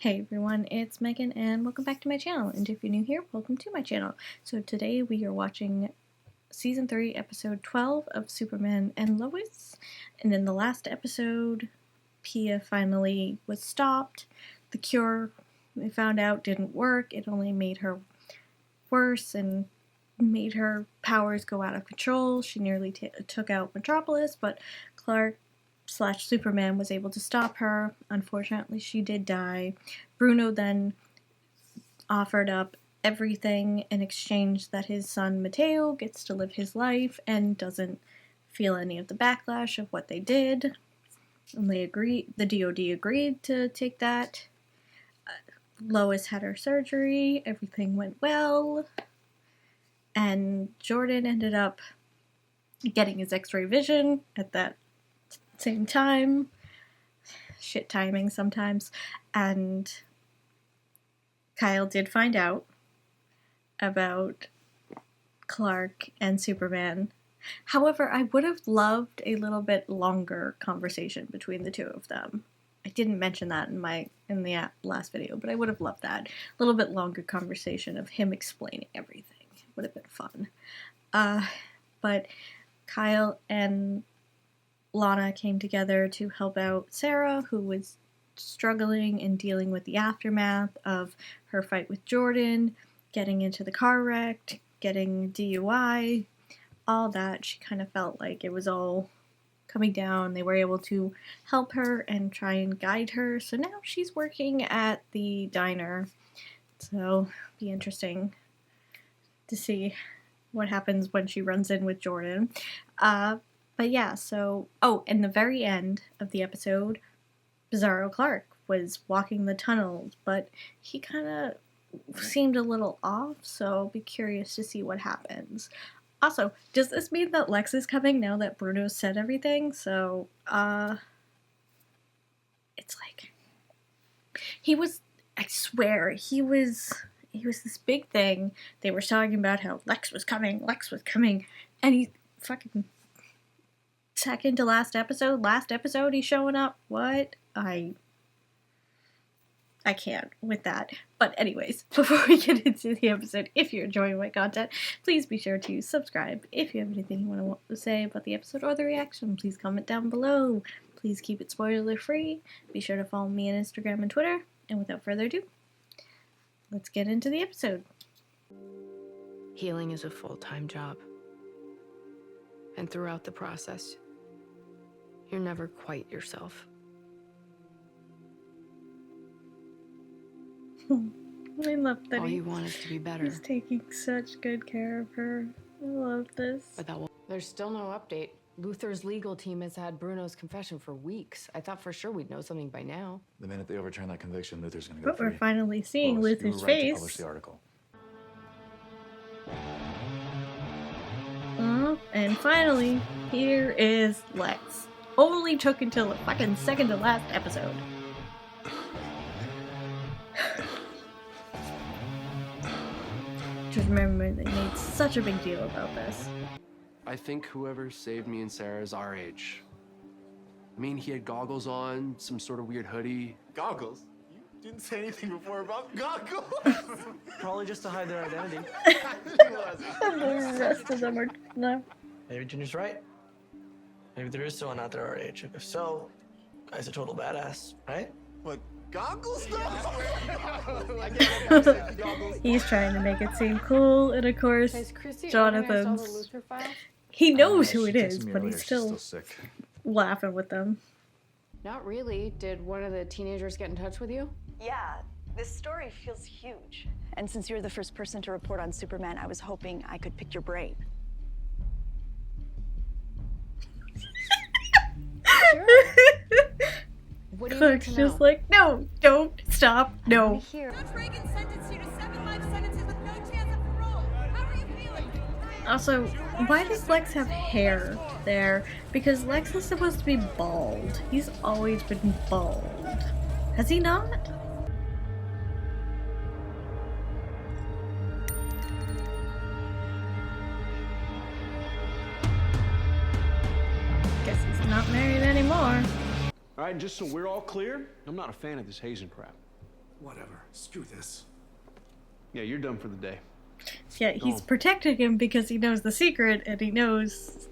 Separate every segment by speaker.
Speaker 1: Hey everyone, it's Megan and welcome back to my channel, and if you're new here, welcome to my channel. So today we are watching Season 3, Episode 12 of Superman and Lois, and in the last episode, Pia finally was stopped. The cure, they found out, didn't work. It only made her worse and made her powers go out of control. She nearly took out Metropolis, but Clark/Superman was able to stop her. Unfortunately, she did die. Bruno then offered up everything in exchange that his son Mateo gets to live his life and doesn't feel any of the backlash of what they did. And they agreed. The DOD agreed to take that. Lois had her surgery. Everything went well. And Jordan ended up getting his X-ray vision at that same time. Shit timing sometimes. And Kyle did find out about Clark and Superman. However, I would have loved a little bit longer conversation between the two of them. I didn't mention that in the last video, but I would have loved that. A little bit longer conversation of him explaining everything. It would have been fun. But Kyle and Lana came together to help out Sarah, who was struggling and dealing with the aftermath of her fight with Jordan, getting into the car wreck, getting DUI, all that. She kind of felt like it was all coming down. They were able to help her and try and guide her. So now she's working at the diner. So it'll be interesting to see what happens when she runs in with Jordan. But yeah, so... Oh, in the very end of the episode, Bizarro Clark was walking the tunnels, but he kind of seemed a little off, so I'll be curious to see what happens. Also, does this mean that Lex is coming now that Bruno said everything? So, it's like... I swear, he was this big thing. They were talking about how Lex was coming, and he fucking... Second to last episode he's showing up. What? I can't with that. But anyways, before we get into the episode, if you're enjoying my content, please be sure to subscribe. If you have anything you want to say about the episode or the reaction, please comment down below. Please keep it spoiler free. Be sure to follow me on Instagram and Twitter. And without further ado, let's get into the episode.
Speaker 2: Healing is a full-time job. And throughout the process, you're never quite yourself.
Speaker 1: I love that
Speaker 2: all you want is to be better.
Speaker 1: He's taking such good care of her. I love this.
Speaker 2: But there's still no update. Luther's legal team has had Bruno's confession for weeks. I thought for sure we'd know something by now.
Speaker 3: The minute they overturn that conviction, Luther's gonna go
Speaker 1: But
Speaker 3: free.
Speaker 1: we're finally seeing
Speaker 3: Lois,
Speaker 1: Luther's
Speaker 3: you were right
Speaker 1: face.
Speaker 3: to publish the article.
Speaker 1: And finally, here is Lex. Only took until the fucking second to last episode. Just remember they made such a big deal about this.
Speaker 4: I think whoever saved me and Sarah is our age. I mean, he had goggles on, some sort of weird hoodie.
Speaker 5: Goggles? You didn't say anything before about goggles.
Speaker 6: Probably just to hide their identity.
Speaker 1: And the rest of them are no.
Speaker 6: Maybe Junior's right. Maybe there is someone out there our age. If so, guy's a total badass, right?
Speaker 5: What, goggles though?
Speaker 1: He's trying to make it seem cool, and of course, Jonathan's... He knows who it is, but he's still
Speaker 3: sick.
Speaker 1: laughing with them.
Speaker 2: Not really. Did one of the teenagers get in touch with you?
Speaker 7: Yeah, this story feels huge. And since you're the first person to report on Superman, I was hoping I could pick your brain.
Speaker 2: Sure. What do you need
Speaker 1: Clark's
Speaker 2: to know?
Speaker 1: just like, no, don't, stop, no.
Speaker 2: Here.
Speaker 8: Judge Reagan sentenced you to 7 life sentences with no chance of parole. How are you feeling?
Speaker 1: Also, why does Lex have hair there? Because Lex is supposed to be bald. He's always been bald. Has he not? Guess he's not married anymore.
Speaker 9: All right, and just so we're all clear, I'm not a fan of this hazing crap.
Speaker 5: Whatever. Screw this.
Speaker 4: Yeah, you're done for the day.
Speaker 1: Yeah, he's protecting him because he knows the secret and he knows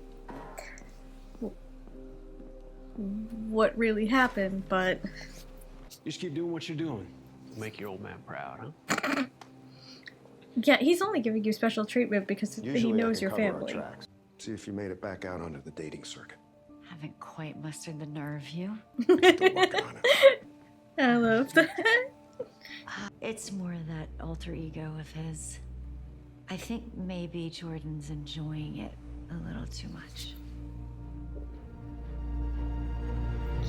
Speaker 1: what really happened, but...
Speaker 9: You just keep doing what you're doing. Make your old man proud, huh?
Speaker 1: Yeah, he's only giving you special treatment because he
Speaker 10: Usually
Speaker 1: knows
Speaker 10: I can
Speaker 1: your
Speaker 10: cover our
Speaker 1: family.
Speaker 10: tracks. See if you made it back out onto the dating circuit.
Speaker 11: Haven't quite mustered the nerve, you.
Speaker 10: Still working on it.
Speaker 1: I love that.
Speaker 11: It's more that alter ego of his. I think maybe Jordan's enjoying it a little too much.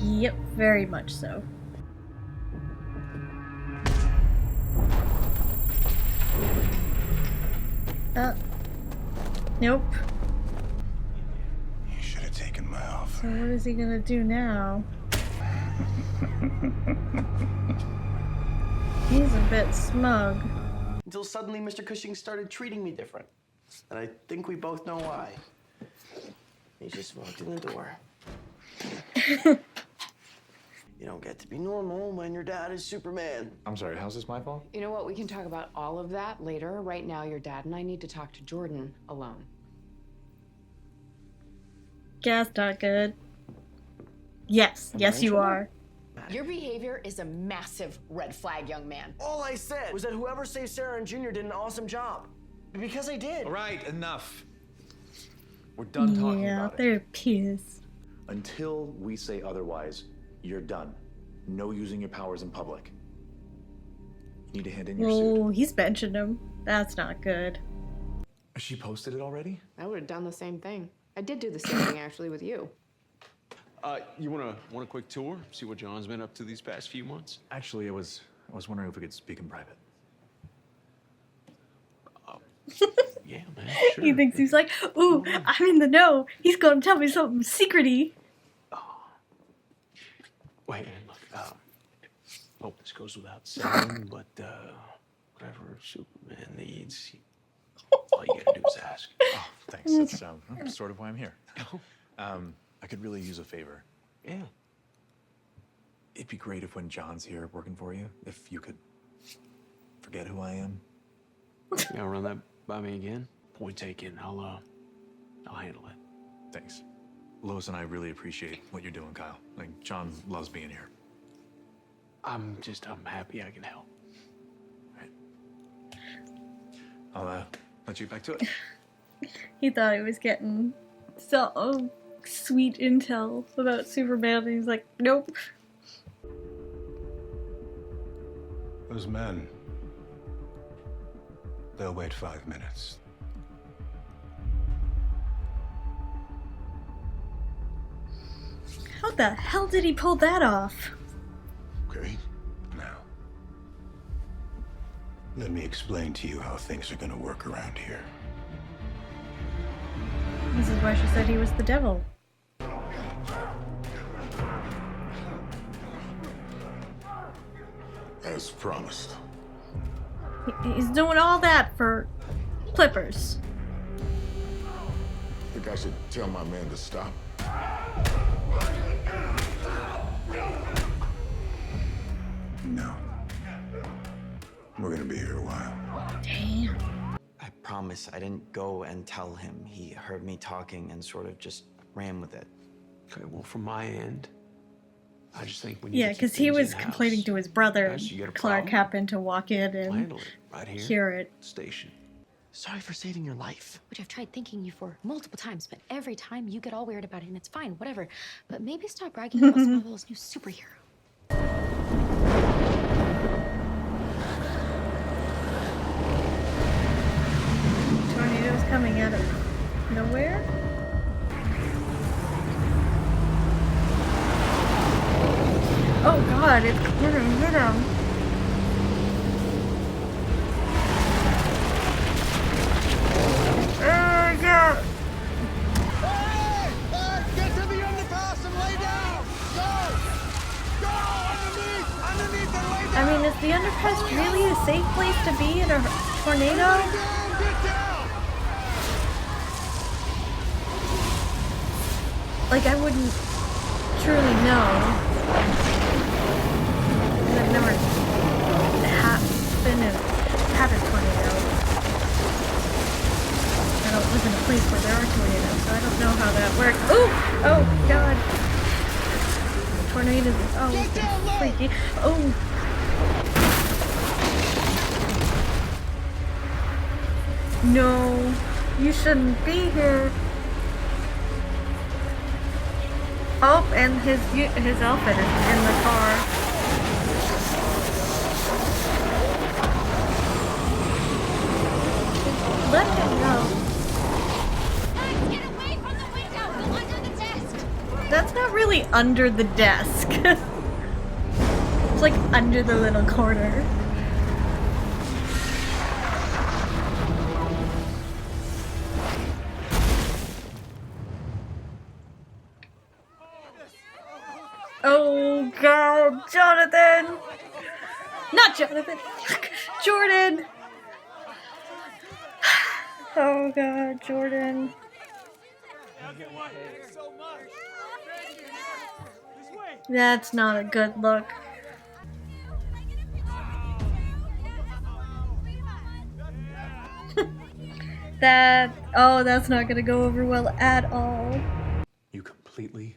Speaker 1: Yep, very much so. Nope.
Speaker 10: You should have taken my offer.
Speaker 1: So what is he gonna do now? He's a bit smug.
Speaker 6: Until suddenly Mr. Cushing started treating me different. And I think we both know why. He just walked in the door. You don't get to be normal when your dad is Superman.
Speaker 3: I'm sorry, how's this my fault?
Speaker 2: You know what? We can talk about all of that later. Right now, your dad and I need to talk to Jordan alone.
Speaker 1: Yeah, that's not good. Yes, yes you are.
Speaker 8: Your behavior is a massive red flag, young man.
Speaker 6: All I said was that whoever saved Sarah and Junior did an awesome job. Because I did.
Speaker 3: All right, enough. We're done talking
Speaker 1: Yeah,
Speaker 3: about it.
Speaker 1: they're peers.
Speaker 3: Until we say otherwise, you're done. No using your powers in public. You need to hand in your suit.
Speaker 1: Oh, he's benching him. That's not good.
Speaker 3: She posted it already?
Speaker 2: I would have done the same thing. I did do the same thing, actually, with you.
Speaker 9: You want a quick tour? See what John's been up to these past few months?
Speaker 3: Actually, I was wondering if we could speak in private.
Speaker 9: Yeah, man, sure.
Speaker 1: He thinks he's like, ooh, I'm in the know. He's gonna tell me something secrety.
Speaker 9: Wait, and look, hope this goes without saying, but whatever Superman needs, all you gotta do is ask.
Speaker 3: Oh, thanks. That's sort of why I'm here. I could really use a favor.
Speaker 9: Yeah.
Speaker 3: It'd be great if when John's here working for you, if you could forget who I am.
Speaker 9: Yeah, run that by me again. Point taken. I'll handle it.
Speaker 3: Thanks. Lois and I really appreciate what you're doing, Kyle. Like, John loves being here.
Speaker 9: I'm happy I can help.
Speaker 3: Right. I'll let you get back to it.
Speaker 1: He thought he was getting so sweet intel about Superman, and he's like, nope.
Speaker 10: Those men, they'll wait 5 minutes.
Speaker 1: How the hell did he pull that off?
Speaker 10: Okay? Now, let me explain to you how things are gonna work around here.
Speaker 1: This is why she said he was the devil.
Speaker 10: As promised.
Speaker 1: He's doing all that for Clippers.
Speaker 10: Think I should tell my man to stop? No. We're gonna be here a while.
Speaker 1: Damn.
Speaker 12: I promise I didn't go and tell him. He heard me talking and sort of just ran with it.
Speaker 9: Okay, well, from my end, I just think we need
Speaker 1: Yeah,
Speaker 9: to keep
Speaker 1: because he
Speaker 9: things
Speaker 1: was
Speaker 9: in-house.
Speaker 1: complaining to his brother,
Speaker 9: Guys, you got a
Speaker 1: Clark
Speaker 9: problem?
Speaker 1: happened to walk in
Speaker 9: We'll
Speaker 1: and
Speaker 9: handle it right here.
Speaker 1: hear it.
Speaker 9: Station.
Speaker 6: Sorry for saving your life.
Speaker 13: Which I've tried thanking you for multiple times, but every time you get all weird about it, and it's fine, whatever. But maybe stop bragging about Smallville's new superhero.
Speaker 1: Tornadoes coming out of nowhere? Oh god, it's gonna hit him. Oh god.
Speaker 5: Get to the underpass and lay down! Go! Go! Underneath and lay down!
Speaker 1: I mean, is the underpass really a safe place to be in a tornado?
Speaker 5: Get down!
Speaker 1: Like, I wouldn't truly know. 'Cause I've never have a tornado. I don't live in a place where there are tornadoes, so I don't know how that works. Ooh! Oh, God. Tornadoes is always freaky. Oh! No, you shouldn't be here. Oh, and his outfit is in the car. Let him go.
Speaker 8: Guys, get away from the window! Go under the desk!
Speaker 1: That's not really under the desk. It's like under the little corner. Oh God, Jonathan! Not Jonathan! Jordan! Oh God, Jordan. That's not a good look. That's not gonna go over well at all.
Speaker 3: You completely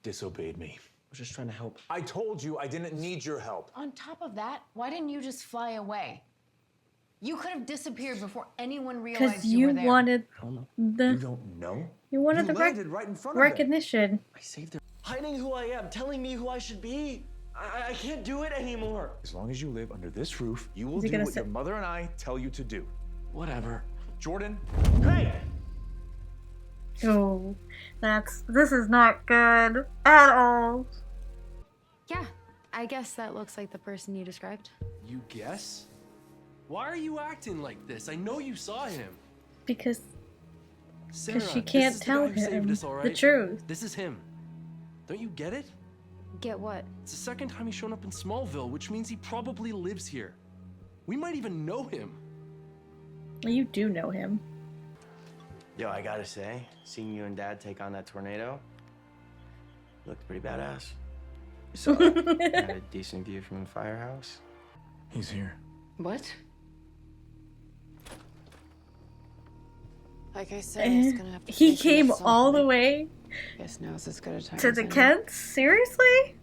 Speaker 3: disobeyed me.
Speaker 9: I was just trying to help.
Speaker 3: I told you I didn't need your help.
Speaker 13: On top of that, why didn't you just fly away? You could have disappeared before anyone realized
Speaker 1: Because
Speaker 13: you were there.
Speaker 1: wanted the
Speaker 3: You don't know?
Speaker 1: you wanted the
Speaker 3: landed right in front of it.
Speaker 1: recognition.
Speaker 6: I saved her. Hiding who I am, telling me who I should be. I can't do it anymore.
Speaker 3: As long as you live under this roof, you will
Speaker 1: Is he
Speaker 3: do
Speaker 1: gonna
Speaker 3: what
Speaker 1: say-
Speaker 3: your mother and I tell you to do.
Speaker 6: Whatever.
Speaker 3: Jordan,
Speaker 6: Hey!
Speaker 1: Oh, this is not good at all.
Speaker 13: Yeah, I guess that looks like the person you described.
Speaker 4: You guess? Why are you acting like this? I know you saw him.
Speaker 1: Because
Speaker 4: Sarah,
Speaker 1: she
Speaker 4: this
Speaker 1: can't
Speaker 4: is the
Speaker 1: tell
Speaker 4: guy who saved
Speaker 1: him
Speaker 4: us, all
Speaker 1: the
Speaker 4: right?
Speaker 1: truth.
Speaker 4: This is him. Don't you get it?
Speaker 13: Get what?
Speaker 4: It's the second time he's shown up in Smallville, which means he probably lives here. We might even know him.
Speaker 1: You do know him.
Speaker 6: Yo, I gotta say, seeing you and Dad take on that tornado looked pretty badass. So, had a decent view from the firehouse.
Speaker 3: he's here.
Speaker 2: What? Like I said, he's gonna have to
Speaker 1: He
Speaker 2: face
Speaker 1: came
Speaker 2: himself.
Speaker 1: all the way
Speaker 2: Guess now's as good a time
Speaker 1: to
Speaker 2: as
Speaker 1: the
Speaker 2: any.
Speaker 1: Kents? Seriously?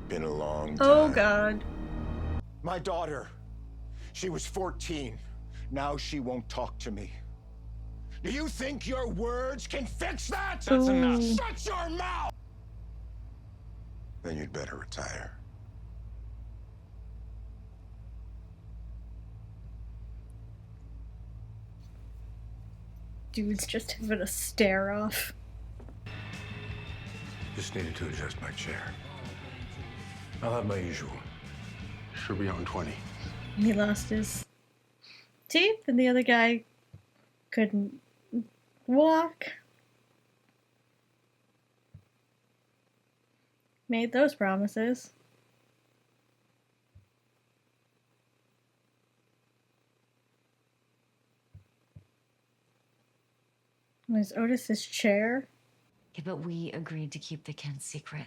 Speaker 10: Been a long time.
Speaker 1: Oh God.
Speaker 10: My daughter, she was 14. Now she won't talk to me. Do you think your words can fix that?
Speaker 1: That's enough.
Speaker 10: Shut your mouth! Then you'd better retire.
Speaker 1: Dude's just having a stare off.
Speaker 10: Just needed to adjust my chair. I'll have my usual. Should be on 20.
Speaker 1: He lost his teeth, and the other guy couldn't walk. Made those promises. Was Otis's chair?
Speaker 11: Yeah, but we agreed to keep the Kent's secret.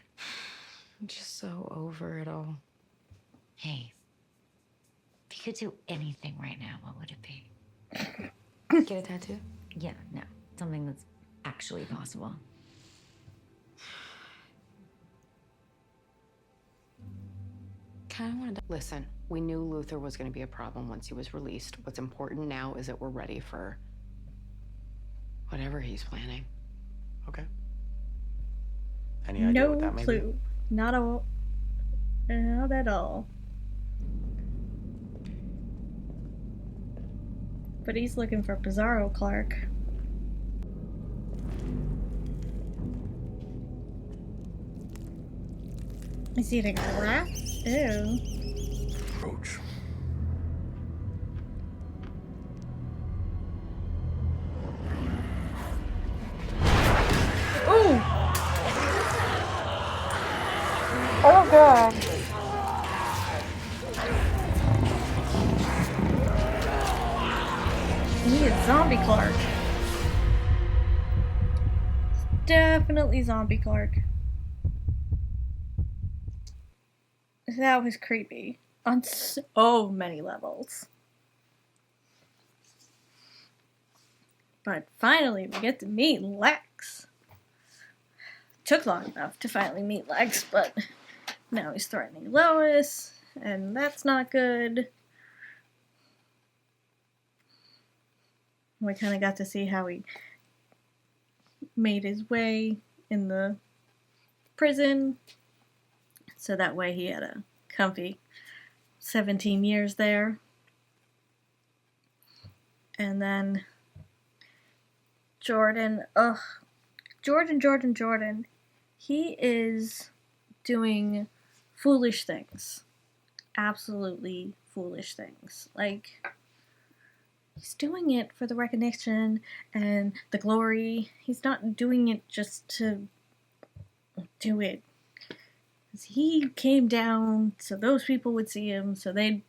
Speaker 2: I'm just so over it all.
Speaker 11: Hey, if you could do anything right now, what would it be?
Speaker 2: Get a tattoo?
Speaker 11: Yeah, no. Something that's actually possible.
Speaker 2: Kind of wanted to. Listen, we knew Luther was going to be a problem once he was released. What's important now is that we're ready for whatever he's planning.
Speaker 6: Okay. Any idea what
Speaker 1: No
Speaker 6: that may be?
Speaker 1: clue. Not at all. But he's looking for Bizarro Clark. Is he eating a rat? Ew.
Speaker 10: Roach.
Speaker 1: Ooh! Oh God. He is Zombie Clark. Definitely Zombie Clark. That was creepy on so many levels. But finally, we get to meet Lex. Took long enough to finally meet Lex, but now he's threatening Lois, and that's not good. We kind of got to see how he made his way in the prison, so that way he had a comfy 17 years there. And then Jordan, Jordan, he is doing foolish things. Absolutely foolish things. Like, he's doing it for the recognition and the glory. He's not doing it just to do it. He came down so those people would see him, so they'd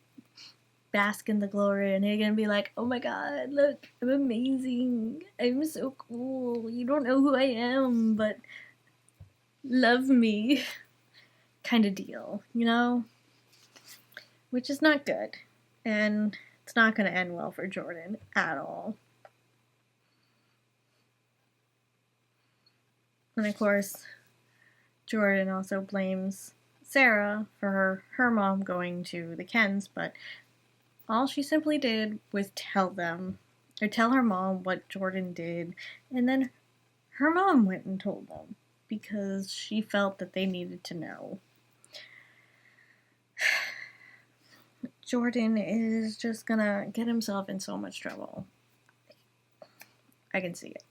Speaker 1: bask in the glory, and they're gonna be like, oh my god, look, I'm amazing. I'm so cool. You don't know who I am, but love me. Kind of deal, you know? Which is not good. And it's not going to end well for Jordan at all. And of course, Jordan also blames Sarah for her mom going to the Kens, but all she simply did was tell her mom what Jordan did, and then her mom went and told them because she felt that they needed to know. Jordan is just gonna get himself in so much trouble. I can see it.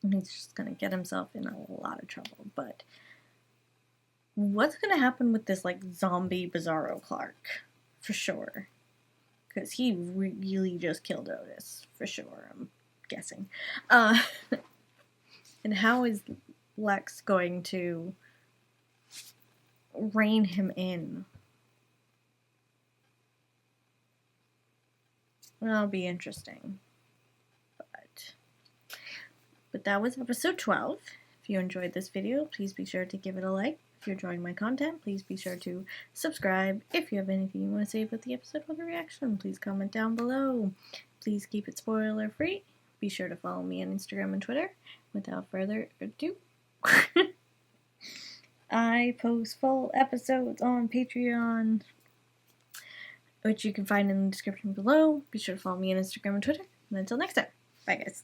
Speaker 1: He's just gonna get himself in a lot of trouble, but what's gonna happen with this, like, zombie Bizarro Clark? For sure. Because he really just killed Otis. For sure, I'm guessing. And how is Lex going to rein him in? That'll be interesting. But that was episode 12. If you enjoyed this video, please be sure to give it a like. If you're enjoying my content, please be sure to subscribe. If you have anything you want to say about the episode or the reaction, please comment down below. Please keep it spoiler free. Be sure to follow me on Instagram and Twitter. Without further ado, I post full episodes on Patreon, which you can find in the description below. Be sure to follow me on Instagram and Twitter. And until next time, bye guys.